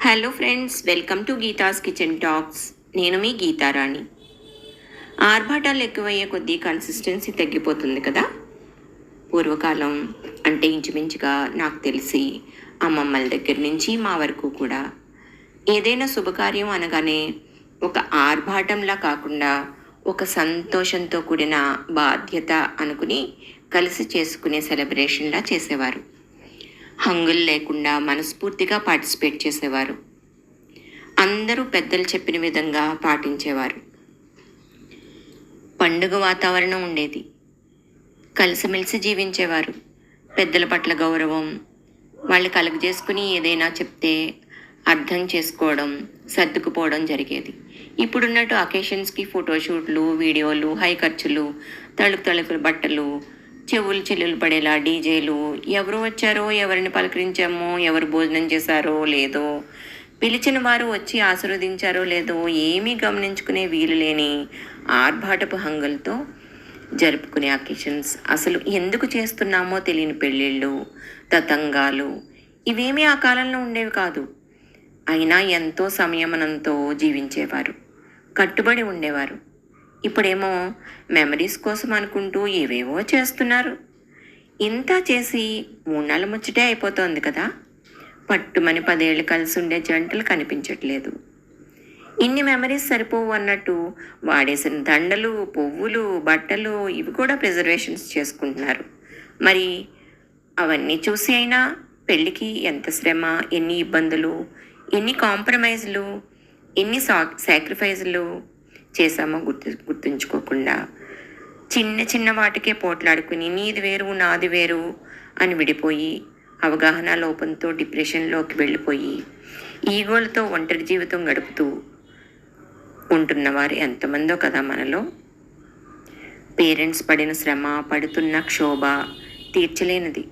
Hello friends, welcome to Geetha's kitchen talks. నేను మీ గీతారాణి. ఆర్భాటాలు ఎక్కువయ్యే కొద్దీ కన్సిస్టెన్సీ తగ్గిపోతుంది కదా. పూర్వకాలం అంటే ఇంచుమించుగా నాకు తెలిసి అమ్మమ్మల దగ్గర నుంచి మా వరకు కూడా ఏదైనా శుభకార్యం అనగానే ఒక ఆర్భాటంలా కాకుండా ఒక సంతోషంతో కూడిన బాధ్యత అనుకుని కలిసి చేసుకునే సెలబ్రేషన్లా చేసేవారు. హంగులు లేకుండా మనస్ఫూర్తిగా పార్టిసిపేట్ చేసేవారు. అందరూ పెద్దలు చెప్పిన విధంగా పాటించేవారు. పండుగ వాతావరణం ఉండేది. కలిసిమెలిసి జీవించేవారు. పెద్దల పట్ల గౌరవం, వాళ్ళు కలుగజేసుకుని ఏదైనా చెప్తే అర్థం చేసుకోవడం, సర్దుకుపోవడం జరిగేది. ఇప్పుడున్నట్టు అకేషన్స్కి ఫోటోషూట్లు, వీడియోలు, హై ఖర్చులు, తళుకు బట్టలు, చెవులు చెల్లులు పడేలా డీజేలు, ఎవరు వచ్చారో, ఎవరిని పలకరించామో, ఎవరు భోజనం చేశారో లేదో, పిలిచిన వారు వచ్చి ఆశీర్వదించారో లేదో ఏమీ గమనించుకునే వీలు లేని ఆర్భాటపు హంగులతో జరుపుకునే అకేషన్స్, అసలు ఎందుకు చేస్తున్నామో తెలియని పెళ్ళిళ్ళు, తతంగాలు ఇవేమీ ఆ కాలంలో ఉండేవి కాదు. అయినా ఎంతో సంయమనంతో జీవించేవారు, కట్టుబడి ఉండేవారు. ఇప్పుడేమో మెమరీస్ కోసం అనుకుంటూ ఏవేవో చేస్తున్నారు. ఇంత చేసి 3 నెలల ముచ్చటే అయిపోతోంది కదా. పట్టుమని 10 ఏళ్ళు కలిసి ఉండే జంటలు కనిపించట్లేదు. ఇన్ని మెమరీస్ సరిపోవు అన్నట్టు వాడేసిన దండలు, పువ్వులు, బట్టలు ఇవి కూడా ప్రిజర్వేషన్స్ చేసుకుంటున్నారు. మరి అవన్నీ చూసి అయినా పెళ్ళికి ఎంత శ్రమ, ఎన్ని ఇబ్బందులు, ఎన్ని కాంప్రమైజ్లు, ఎన్ని సాక్రిఫైజులు చేశామో గుర్తుంచుకోకుండా చిన్న చిన్న వాటికే పోట్లాడుకుని నీది వేరు నాది వేరు అని విడిపోయి అవగాహన లోపంతో డిప్రెషన్లోకి వెళ్ళిపోయి ఈగోలతో ఒంటరి జీవితం గడుపుతూ ఉంటున్నవారు ఎంతమందో కదా మనలో. పేరెంట్స్ పడిన శ్రమ, పడుతున్న క్షోభ తీర్చలేనిది.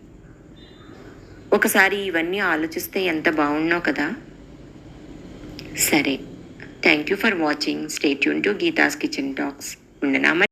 ఒకసారి ఇవన్నీ ఆలోచిస్తే ఎంత బాగున్నో కదా. సరే, thank you for watching. Stay tuned to Geetha's kitchen talks. ఉండనా.